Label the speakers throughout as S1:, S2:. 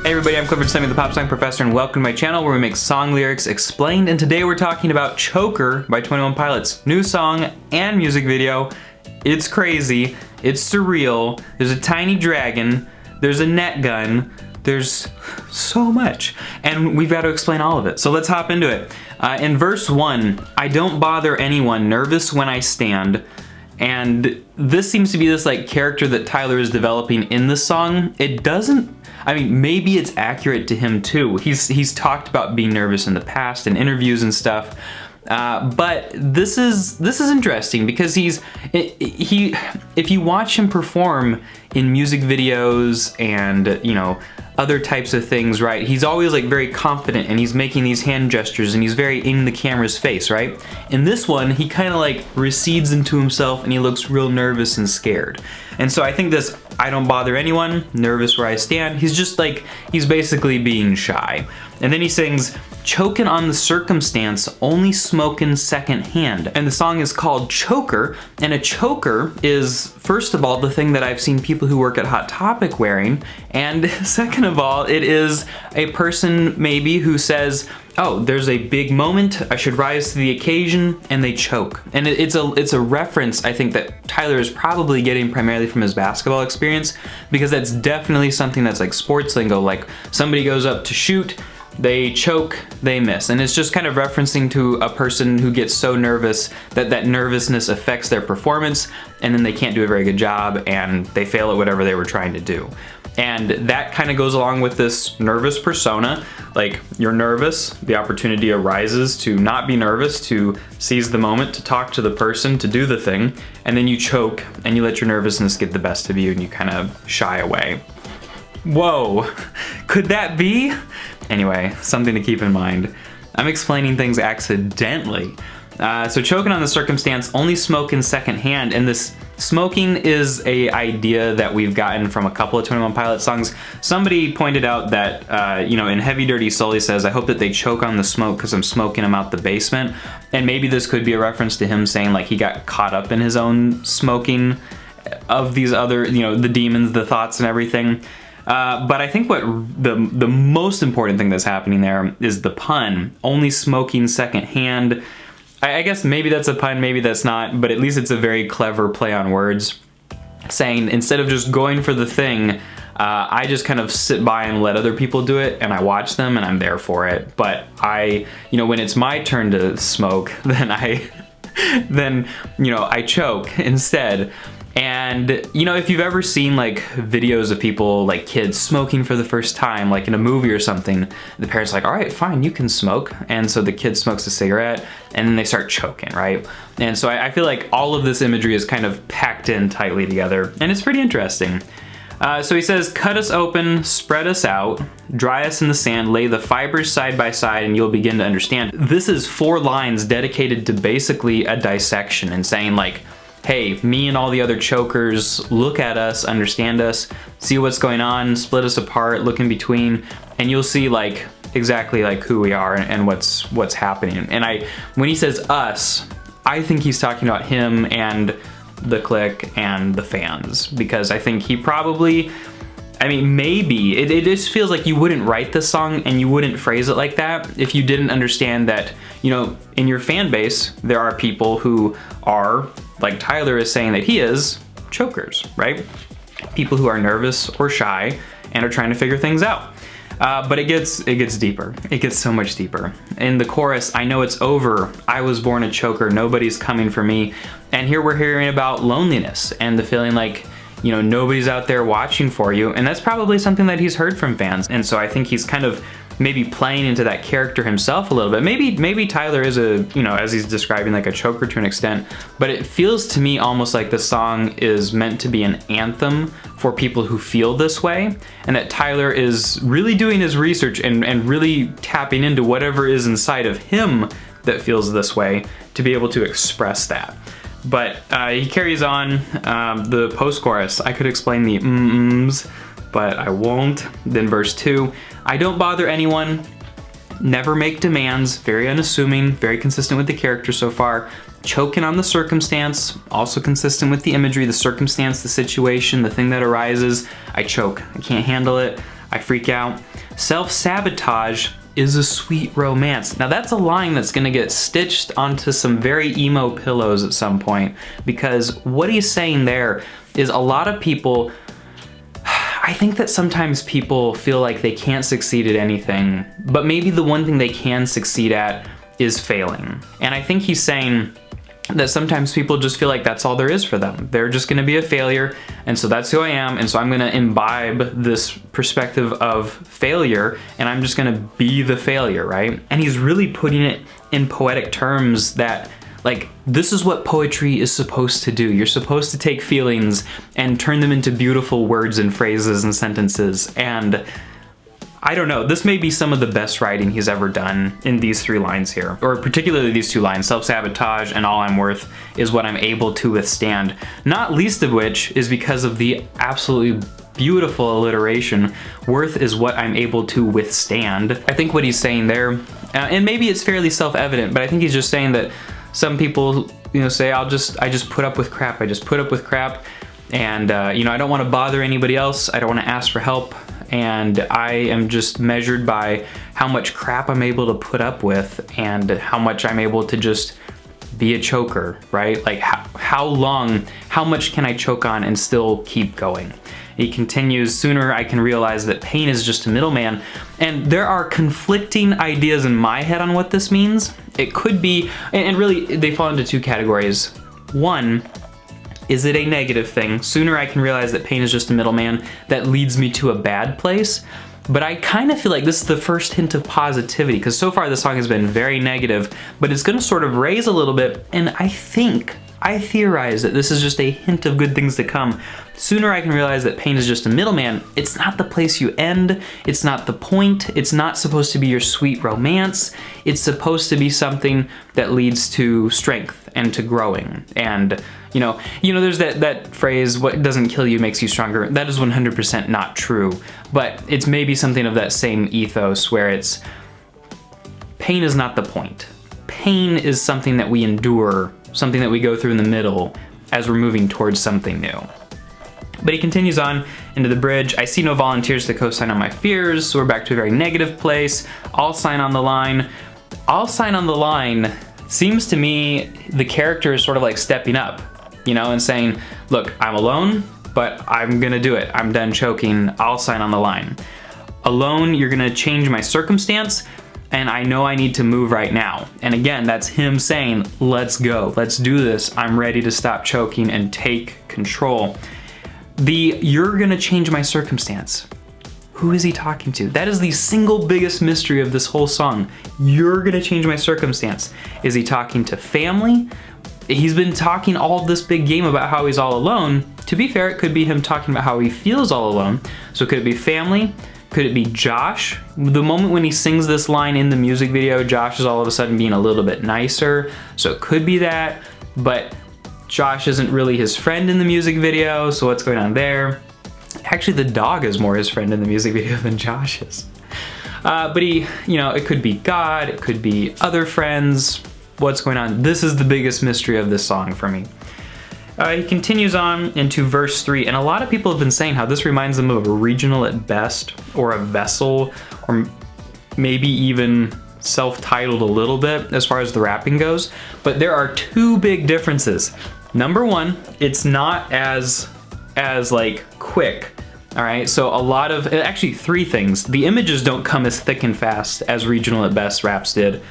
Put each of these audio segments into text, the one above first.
S1: Hey everybody, I'm Clifford Semi, the Pop Song Professor, and welcome to my channel where we make song lyrics explained. And today we're talking about Choker by 21 Pilots. New song and music video. It's crazy, it's surreal, there's a tiny dragon, there's a net gun, there's so much, and we've got to explain all of it. So let's hop into it. In verse 1, I don't bother anyone, nervous when I stand. And this seems to be this like character that Tyler is developing in the song. It doesn't, I mean, maybe it's accurate to him too. He's talked about being nervous in the past in interviews and stuff. But this is interesting because if you watch him perform in music videos and, you know, other types of things, right? He's always like very confident and he's making these hand gestures and he's very in the camera's face, right? In this one, he kind of like recedes into himself and he looks real nervous and scared. And so I think this, I don't bother anyone, nervous where I stand, he's just like, he's basically being shy. And then he sings, chokin' on the circumstance, only smokin' second hand. And the song is called Choker, and a choker is, first of all, the thing that I've seen people who work at Hot Topic wearing, and second of all, it is a person maybe who says, oh, there's a big moment, I should rise to the occasion, and they choke. And it's a reference, I think, that Tyler is probably getting primarily from his basketball experience, because that's definitely something that's like sports lingo, like somebody goes up to shoot, they choke, they miss. And it's just kind of referencing to a person who gets so nervous that that nervousness affects their performance, and then they can't do a very good job, and they fail at whatever they were trying to do. And that kind of goes along with this nervous persona. Like, you're nervous, the opportunity arises to not be nervous, to seize the moment, to talk to the person, to do the thing, and then you choke and you let your nervousness get the best of you and you kind of shy away. Whoa, could that be? Anyway, something to keep in mind. I'm explaining things accidentally. So choking on the circumstance, only smoking second hand, and this smoking is a idea that we've gotten from a couple of 21 Pilots songs. Somebody pointed out that, you know, in Heavy Dirty Soul he says, I hope that they choke on the smoke because I'm smoking them out the basement. And maybe this could be a reference to him saying like he got caught up in his own smoking of these other, you know, the demons, the thoughts and everything. But I think what the most important thing that's happening there is the pun, only smoking second hand. I guess maybe that's a pun, maybe that's not, but at least it's a very clever play on words, saying instead of just going for the thing, I just kind of sit by and let other people do it, and I watch them and I'm there for it. But you know, when it's my turn to smoke, then you know, I choke instead. And, you know, if you've ever seen like videos of people, like kids smoking for the first time, like in a movie or something, the parents are like, all right, fine, you can smoke. And so the kid smokes a cigarette and then they start choking, right? And so I feel like all of this imagery is kind of packed in tightly together, and it's pretty interesting. So he says, cut us open, spread us out, dry us in the sand, lay the fibers side by side, and you'll begin to understand. This is 4 lines dedicated to basically a dissection and saying like, hey, me and all the other chokers, look at us, understand us, see what's going on, split us apart, look in between, and you'll see like exactly like who we are and what's happening. And when he says us, I think he's talking about him and the clique and the fans, because I think he probably, I mean, maybe, it just feels like you wouldn't write this song and you wouldn't phrase it like that if you didn't understand that, you know, in your fan base, there are people who are, like Tyler is saying that he is, chokers, right? People who are nervous or shy and are trying to figure things out. But it gets deeper. It gets so much deeper. In the chorus, I know it's over, I was born a choker, nobody's coming for me. And here we're hearing about loneliness and the feeling like, you know, nobody's out there watching for you. And that's probably something that he's heard from fans. And so I think he's kind of maybe playing into that character himself a little bit. Maybe Tyler is a, you know, as he's describing, like a choker to an extent, but it feels to me almost like the song is meant to be an anthem for people who feel this way, and that Tyler is really doing his research and really tapping into whatever is inside of him that feels this way to be able to express that. But he carries on the post-chorus. I could explain the mm-ms, but I won't. Then verse 2, I don't bother anyone, never make demands, very unassuming, very consistent with the character so far. Choking on the circumstance, also consistent with the imagery, the circumstance, the situation, the thing that arises. I choke, I can't handle it. I freak out. Self-sabotage is a sweet romance. Now that's a line that's gonna get stitched onto some very emo pillows at some point, because what he's saying there is a lot of people, I think that sometimes people feel like they can't succeed at anything, but maybe the one thing they can succeed at is failing. And I think he's saying that sometimes people just feel like that's all there is for them. They're just gonna be a failure, and so that's who I am, and so I'm gonna imbibe this perspective of failure, and I'm just gonna be the failure, right? And he's really putting it in poetic terms that, like, this is what poetry is supposed to do. You're supposed to take feelings and turn them into beautiful words and phrases and sentences, and I don't know, this may be some of the best writing he's ever done in these 3 lines here, or particularly these 2 lines, self-sabotage and all I'm worth is what I'm able to withstand. Not least of which is because of the absolutely beautiful alliteration, worth is what I'm able to withstand. I think what he's saying there, and maybe it's fairly self-evident, but I think he's just saying that some people, you know, say, I just put up with crap, I just put up with crap, and you know, I don't want to bother anybody else, I don't want to ask for help, and I am just measured by how much crap I'm able to put up with and how much I'm able to just be a choker, right? Like how long, how much can I choke on and still keep going? He continues, sooner I can realize that pain is just a middleman. And there are conflicting ideas in my head on what this means. It could be, and really they fall into 2 categories. One, is it a negative thing? Sooner I can realize that pain is just a middleman that leads me to a bad place. But I kind of feel like this is the first hint of positivity, because so far the song has been very negative, but it's gonna sort of raise a little bit, and I theorize that this is just a hint of good things to come. Sooner I can realize that pain is just a middleman. It's not the place you end, it's not the point, it's not supposed to be your sweet romance, it's supposed to be something that leads to strength and to growing. And you know, there's that phrase, what doesn't kill you makes you stronger. That is 100% not true, but it's maybe something of that same ethos where it's, pain is not the point. Pain is something that we endure, something that we go through in the middle as we're moving towards something new. But he continues on into the bridge. I see no volunteers to co-sign on my fears, so we're back to a very negative place. I'll sign on the line. I'll sign on the line seems to me the character is sort of like stepping up, you know, and saying, look, I'm alone, but I'm gonna do it. I'm done choking, I'll sign on the line. Alone, you're gonna change my circumstance, and I know I need to move right now. And again, that's him saying, let's go, let's do this. I'm ready to stop choking and take control. You're gonna change my circumstance. Who is he talking to? That is the single biggest mystery of this whole song. You're gonna change my circumstance. Is he talking to family? He's been talking all this big game about how he's all alone. To be fair, it could be him talking about how he feels all alone. So could it be family? Could it be Josh? The moment when he sings this line in the music video, Josh is all of a sudden being a little bit nicer. So it could be that, but Josh isn't really his friend in the music video, so what's going on there? Actually, the dog is more his friend in the music video than Josh is. But it could be God, it could be other friends. What's going on? This is the biggest mystery of this song for me. He continues on into verse 3, and a lot of people have been saying how this reminds them of a regional at best, or a vessel, or maybe even self-titled a little bit as far as the rapping goes. But there are 2 big differences. Number 1, it's not as like quick. All right, so a lot of, actually 3 things. The images don't come as thick and fast as regional at best raps did.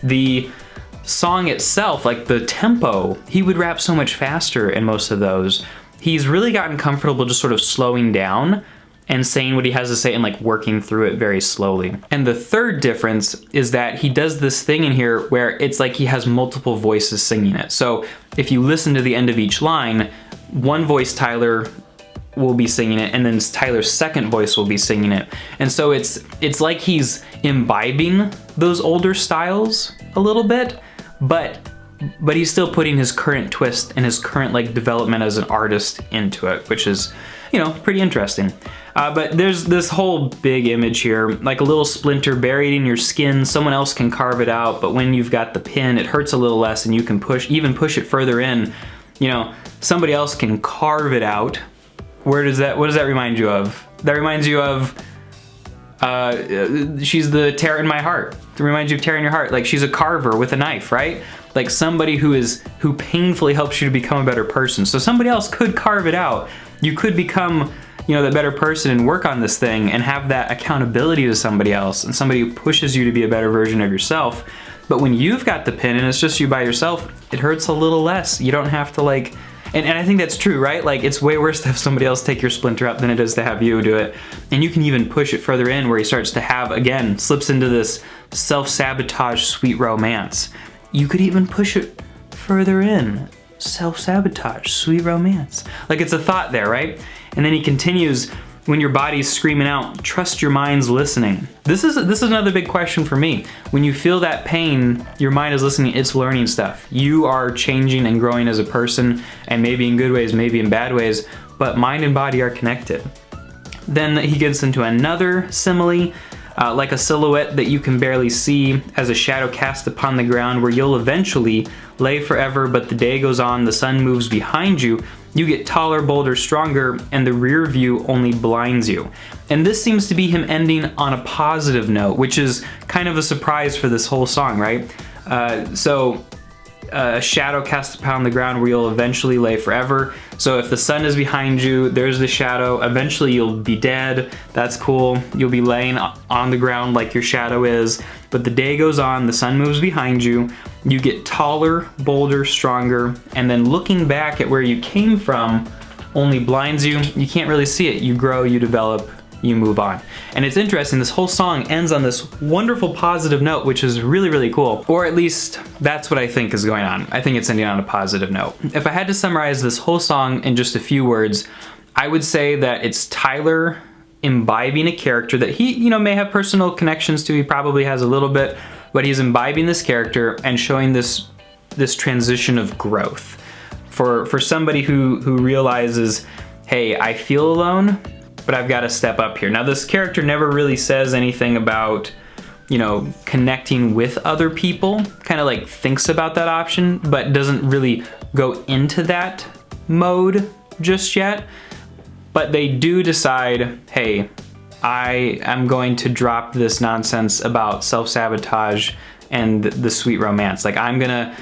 S1: The song itself, like the tempo, he would rap so much faster in most of those. He's really gotten comfortable just sort of slowing down and saying what he has to say and like working through it very slowly. And the 3rd difference is that he does this thing in here where it's like he has multiple voices singing it. So if you listen to the end of each line, one voice, Tyler, will be singing it, and then Tyler's second voice will be singing it. And so it's like he's imbibing those older styles a little bit, but he's still putting his current twist and his current like development as an artist into it, which is, you know, pretty interesting. But there's this whole big image here, like a little splinter buried in your skin. Someone else can carve it out, but when you've got the pin, it hurts a little less, and you can push it further in. You know, somebody else can carve it out. What does that remind you of? That reminds you of she's the tear in my heart. It reminds you of tearing your heart. Like, she's a carver with a knife, right? Like somebody who painfully helps you to become a better person. So somebody else could carve it out. You could become, you know, the better person and work on this thing and have that accountability to somebody else and somebody who pushes you to be a better version of yourself. But when you've got the pin and it's just you by yourself, it hurts a little less. You don't have to like, and I think that's true, right? Like, it's way worse to have somebody else take your splinter out than it is to have you do it. And you can even push it further in where he starts to have, again, slips into this self-sabotage sweet romance. You could even push it further in. Self-sabotage, sweet romance. Like, it's a thought there, right? And then he continues, when your body's screaming out, trust your mind's listening. This is another big question for me. When you feel that pain, your mind is listening, it's learning stuff. You are changing and growing as a person, and maybe in good ways, maybe in bad ways, but mind and body are connected. Then he gets into another simile, like a silhouette that you can barely see as a shadow cast upon the ground where you'll eventually lay forever, but the day goes on, the sun moves behind you, you get taller, bolder, stronger, and the rear view only blinds you. And this seems to be him ending on a positive note, which is kind of a surprise for this whole song, right? A shadow cast upon the ground where you'll eventually lay forever. So if the sun is behind you, there's the shadow. Eventually you'll be dead. That's cool. You'll be laying on the ground like your shadow is. But the day goes on, the sun moves behind you. You get taller, bolder, stronger. And then looking back at where you came from only blinds you. You can't really see it. You grow, you develop, you move on. And it's interesting, this whole song ends on this wonderful positive note, which is really, really cool. Or at least that's what I think is going on. I think it's ending on a positive note. If I had to summarize this whole song in just a few words, I would say that it's Tyler imbibing a character that he, you know, may have personal connections to. He probably has a little bit, but he's imbibing this character and showing this transition of growth. For somebody who realizes, hey, I feel alone, but I've got to step up here. Now, this character never really says anything about, you know, connecting with other people, kind of like thinks about that option, but doesn't really go into that mode just yet. But they do decide, hey, I am going to drop this nonsense about self-sabotage and the sweet romance. Like, I'm gonna,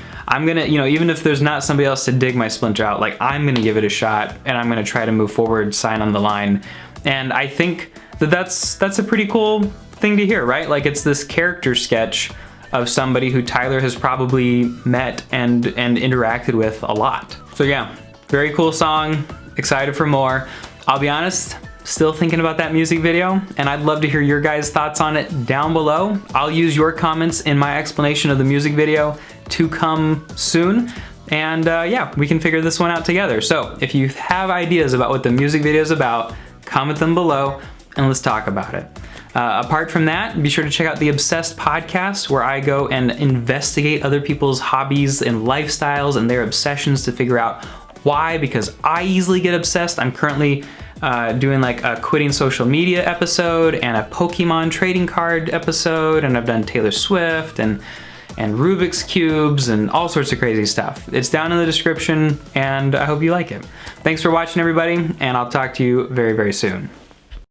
S1: you know, even if there's not somebody else to dig my splinter out, like, I'm gonna give it a shot and I'm gonna try to move forward, sign on the line. And I think that that's a pretty cool thing to hear, right? Like, it's this character sketch of somebody who Tyler has probably met and interacted with a lot. So yeah, very cool song, excited for more. I'll be honest, still thinking about that music video, and I'd love to hear your guys' thoughts on it down below. I'll use your comments in my explanation of the music video to come soon. And yeah, we can figure this one out together. So if you have ideas about what the music video is about, comment them below and let's talk about it. Apart from that, be sure to check out the Obsessed podcast, where I go and investigate other people's hobbies and lifestyles and their obsessions to figure out why, because I easily get obsessed. I'm currently doing like a quitting social media episode and a Pokemon trading card episode, and I've done Taylor Swift and Rubik's Cubes and all sorts of crazy stuff. It's down in the description, and I hope you like it. Thanks for watching, everybody, and I'll talk to you very, very soon.